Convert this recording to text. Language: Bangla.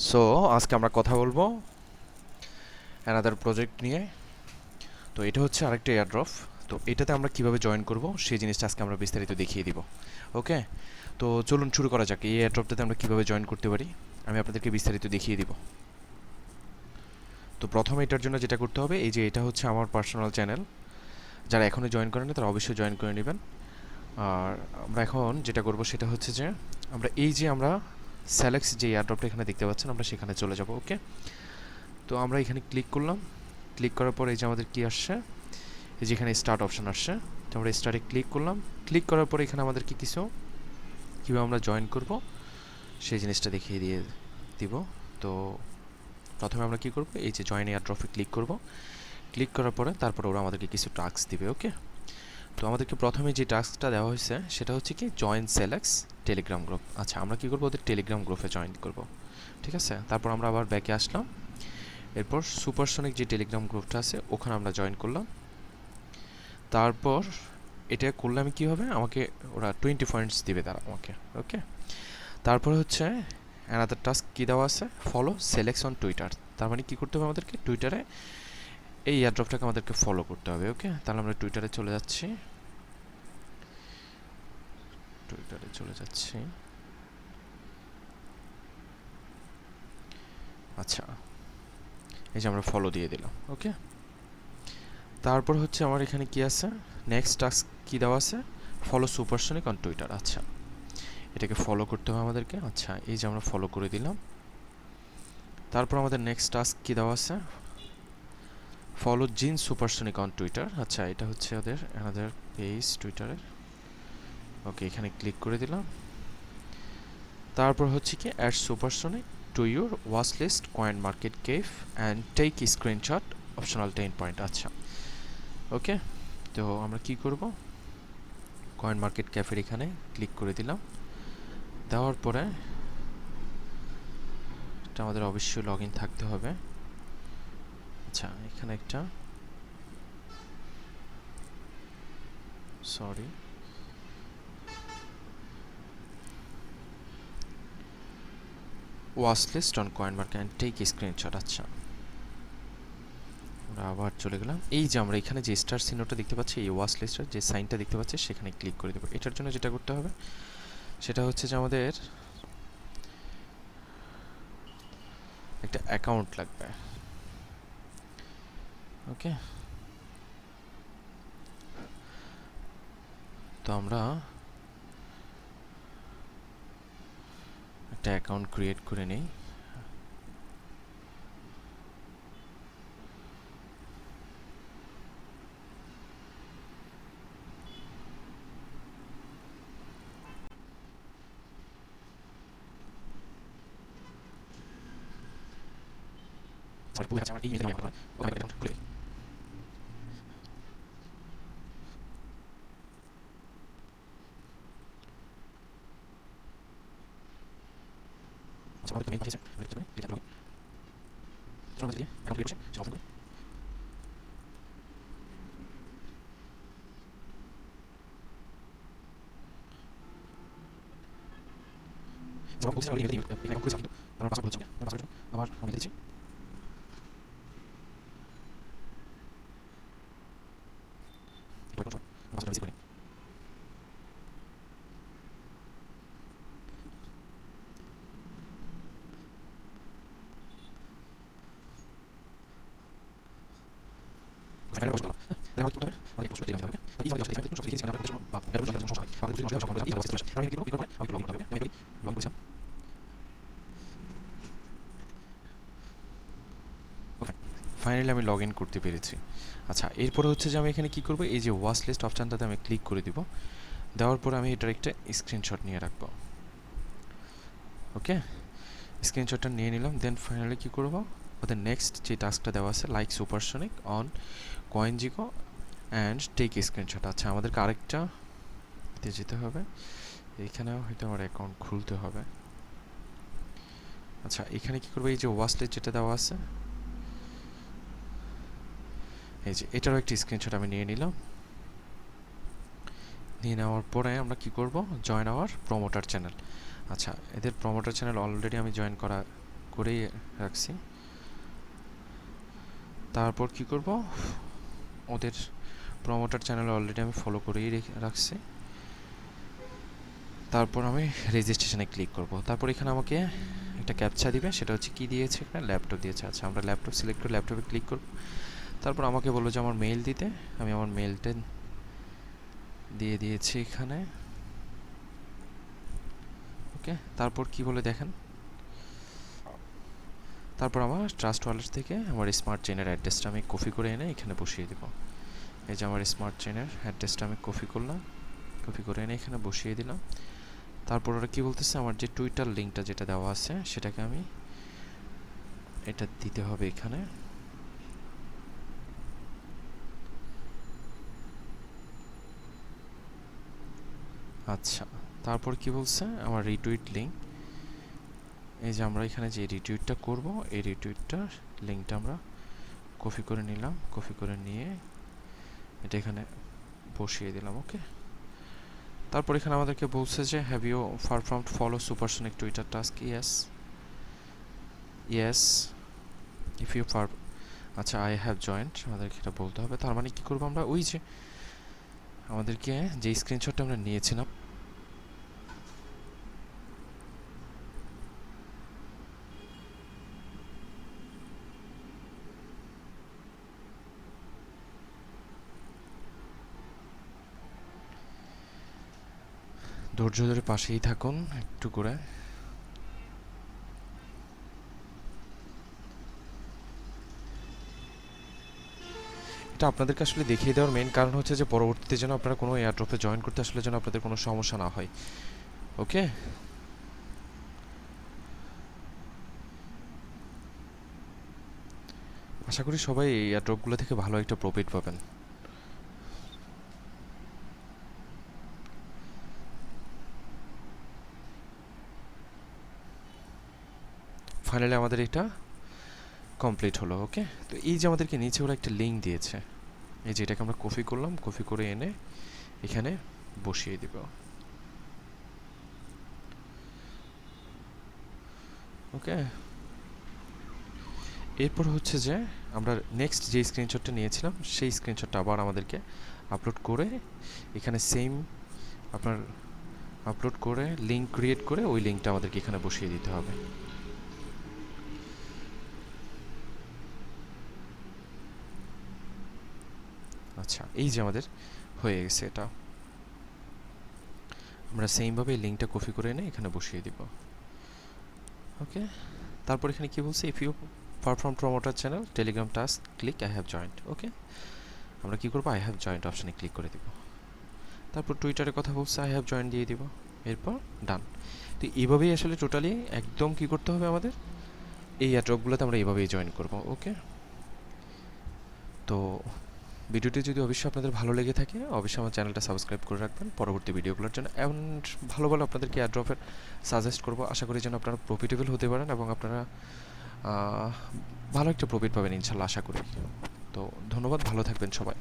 সো আজকে আমরা কথা বলবো অ্যানাদার প্রজেক্ট নিয়ে। তো এটা হচ্ছে আরেকটা এয়ারড্রপ। তো এটাতে আমরা কিভাবে জয়েন করব সেই জিনিসটা আজকে আমরা বিস্তারিত দেখিয়ে দিব। ওকে, তো চলুন শুরু করা যাক। এই এয়ারড্রপটাতে আমরা কিভাবে জয়েন করতে পারি আমি আপনাদেরকে বিস্তারিত দেখিয়ে দিব। তো প্রথমে এটার জন্য যেটা করতে হবে, এই যে এটা হচ্ছে আমার পার্সোনাল চ্যানেল। যারা এখনও জয়েন করেনি তারা অবশ্যই জয়েন করে নেবেন। আর আমরা এখন যেটা করব সেটা হচ্ছে যে আমরা স্যালেক্স যে এয়ারড্রপটা এখানে দেখতে পাচ্ছেন আমরা সেখানে চলে যাব। ওকে, তো আমরা এখানে ক্লিক করলাম। ক্লিক করার পর এই যে আমাদের কি আসছে, এই যে এখানে স্টার্ট অপশন আসছে। তো আমরা স্টার্টে ক্লিক করলাম। ক্লিক করার পর এখানে আমাদের কি কিছু কীভাবে আমরা জয়েন করব সেই জিনিসটা দেখিয়ে দিয়ে দিব। তো প্রথমে আমরা কি করব, এই যে জয়েন এয়ারড্রপে ক্লিক করব। ক্লিক করার পরে তারপর ওরা আমাদেরকে কিছু টাস্ক দিবে। ওকে, তো আমাদেরকে প্রথমে যে টাস্কটা দেওয়া হয়েছে সেটা হচ্ছে কি জয়েন সেলেক্স টেলিগ্রাম গ্রুপ। আচ্ছা, আমরা কি করব, ওদের টেলিগ্রাম গ্রুপে জয়েন করব। ঠিক আছে, তারপর আমরা আবার ব্যাকে আসলাম। এরপর সুপারসনিক যে টেলিগ্রাম গ্রুপটা আছে ওখানে আমরা জয়েন করলাম। তারপর এটা করলে আমি কী হবে, আমাকে ওরা 20 পয়েন্টস দিবে তারা আমাকে। ওকে, তারপর হচ্ছে অ্যানাদার টাস্ক কী দেওয়া আছে, ফলো সেলেক্স অন টুইটার। তার মানে কী করতে হবে, আমাদেরকে টুইটারে এই এয়ারড্রপটাকে আমাদেরকে ফলো করতে হবে। ওকে, তাহলে আমরা টুইটারে চলে যাচ্ছি। আচ্ছা, এই যে আমরা ফলো দিয়ে দিলাম। ওকে, তারপর হচ্ছে আমার এখানে কি আছে, নেক্সট টাস্ক কী দেওয়া আছে, ফলো সুপারসনিক অন টুইটার। আচ্ছা, এটাকে ফলো করতে হবে আমাদেরকে। আচ্ছা, এই যে আমরা ফলো করে দিলাম। তারপর আমাদের নেক্সট টাস্ক কী দেওয়া আছে, ফলো জিন সুপারসনিক অন টুইটার। আচ্ছা, এটা হচ্ছে আমাদের পেজ টুইটারের। ওকে, এখানে ক্লিক করে দিলাম। তারপর হচ্ছে কি add supersonic to your watch list coin market cap and take screenshot optional 10 point. আচ্ছা, ওকে, তো আমরা কি করব, কয়েন মার্কেট ক্যাফের এখানে ক্লিক করে দিলাম। দেওয়ার পরে এটা আমাদের অবশ্যই লগ ইন থাকতে হবে। আচ্ছা, এখানে একটা watch list on coin market and take screenshot. আচ্ছা, আমরা আবার চলে গেলাম। এই যে আমরা এখানে যে স্টার চিহ্নটা দেখতে পাচ্ছি, এই ওয়াচ লিস্টের যে সাইনটা দেখতে পাচ্ছি সেখানে ক্লিক করে দেবো। এটার জন্য যেটা করতে হবে সেটা হচ্ছে যে আমাদের একটা অ্যাকাউন্ট লাগবে। ওকে, তো আমরা একটা অ্যাকাউন্ট ক্রিয়েট করে নিই। ফাইনালি আমি লগ ইন করতে পেরেছি। আচ্ছা, এরপরে হচ্ছে যে আমি এখানে কি করব, এই যে ওয়াচ লিস্ট অপশানটাতে আমি ক্লিক করে দিব। দেওয়ার পরে আমি এটার একটা স্ক্রিনশট নিয়ে রাখবো। ওকে, স্ক্রিনশটটা নিয়ে নিলাম। দেন ফাইনালি কী করব, ওদের নেক্সট যে টাস্কটা দেওয়া আছে, like supersonic on CoinGecko and take screenshot. আচ্ছা, আমাদেরকে আরেকটা যেতে হবে, এইখানেও হয়তো আমার অ্যাকাউন্ট খুলতে হবে। আচ্ছা, এখানে কী করবো, এই যে ওয়াচ লিস্ট যেটা দেওয়া আছে, এই যে এটারও একটি স্ক্রিনশট আমি নিয়ে নিলাম। নিয়ে নেওয়ার পরে আমরা কি করব, জয়েন আওয়ার প্রমোটার চ্যানেল। আচ্ছা, এদের প্রমোটার চ্যানেল অলরেডি আমি জয়েন করেই রাখছি। তারপর কি করব, ওদের প্রমোটার চ্যানেল অলরেডি আমি ফলো করেই রাখছি। তারপর আমি রেজিস্ট্রেশনে ক্লিক করব। তারপর এখানে আমাকে একটা ক্যাপচা দিবে, সেটা হচ্ছে কি দিয়েছে এখানে, ল্যাপটপ দিয়েছে। আচ্ছা, আমরা ল্যাপটপ সিলেক্ট করে ল্যাপটপে ক্লিক করব। তারপর আমাকে বললো যে আমার মেইল দিতে, আমি আমার মেইলটা দিয়ে দিয়েছি এখানে। ওকে, তারপর কি বলে দেখেন, তারপর আমার ট্রাস্ট ওয়ালেট থেকে আমার স্মার্ট চেইনের অ্যাড্রেসটা আমি কপি করে এনে এখানে বসিয়ে দেব। এই যে আমার স্মার্ট চেইনের অ্যাড্রেসটা আমি কপি করলাম, কপি করে এনে এখানে বসিয়ে দিলাম। তারপর ওরা কী বলতেছে, আমার যে টুইটার লিঙ্কটা যেটা দেওয়া আছে সেটাকে আমি এটা দিতে হবে এখানে। আচ্ছা, তারপর কি বলছে, আমার রিটুইট লিঙ্ক, এই যে আমরা এখানে যে রিটুইটটা করব, এই রিটুইটটার লিঙ্কটা আমরা কপি করে নিলাম, কপি করে নিয়ে এটা এখানে বসিয়ে দিলাম। ওকে, তারপর এখানে আমাদেরকে বলছে যে have you performed follow supersonic Twitter task, yes yes if you par, আচ্ছা আই হ্যাভ জয়েন্ট, আমাদেরকে এটা বলতে হবে। তার মানে কী করবো, আমরা ওই যে আমাদেরকে যে স্ক্রিনশটটা আমরা নিয়েছিলাম, ধৈর্য ধরে পাশেই থাকুন একটু করে। এটা আপনাদেরকে আসলে দেখিয়ে দেওয়ার মেইন কারণ হচ্ছে যে পরবর্তীতে যেন আপনারা কোনো এয়ারড্রপে জয়েন করতে আসলে যেন আপনাদের কোনো সমস্যা না হয়। ওকে, আশা করি সবাই এই এয়ারড্রপগুলো থেকে ভালো একটা প্রফিট পাবেন। ফাইনালি আমাদের এটা কমপ্লিট হলো। ওকে, তো এই যে আমাদেরকে নিচে ওরা একটা লিঙ্ক দিয়েছে, এই যে এটাকে আমরা কপি করলাম, কপি করে এনে এখানে বসিয়ে দিব। ওকে, এরপর হচ্ছে যে আমরা নেক্সট যে স্ক্রিনশটটা নিয়েছিলাম সেই স্ক্রিনশটটা আবার আমাদেরকে আপলোড করে এখানে সেম আপনার আপলোড করে লিঙ্ক ক্রিয়েট করে ওই লিঙ্কটা আমাদেরকে এখানে বসিয়ে দিতে হবে। আচ্ছা, এই যে আমাদের হয়ে গেছে এটা, আমরা সেমভাবে এই লিঙ্কটা কপি করে এনে এখানে বসিয়ে দিব। ওকে, তারপর এখানে কি বলছে, if you perform promoter channel Telegram task click I have joined. Okay, আমরা কি করবো, আই হ্যাভ জয়েন্ট অপশানে ক্লিক করে দিব। তারপর টুইটারের কথা বলছে, আই হ্যাভ জয়েন্ট দিয়ে দিব, এরপর ডান। তো এইভাবেই আসলে টোটালি একদম কি করতে হবে আমাদের, এই এয়ারড্রপগুলোতে আমরা এইভাবেই জয়েন করব। ওকে, তো ভিডিওটি যদি অবশ্যই আপনাদের ভালো লেগে থাকে অবশ্যই আমার চ্যানেলটা সাবস্ক্রাইব করে রাখবেন পরবর্তী ভিডিওগুলোর জন্য। অ্যান্ড ভালো ভালো আপনাদেরকে এয়ারড্রপের সাজেস্ট করবো, আশা করি যেন আপনারা প্রফিটেবল হতে পারেন এবং আপনারা ভালো একটা প্রফিট পাবেন ইনশাল্লাহ, আশা করি। তো ধন্যবাদ, ভালো থাকবেন সবাই।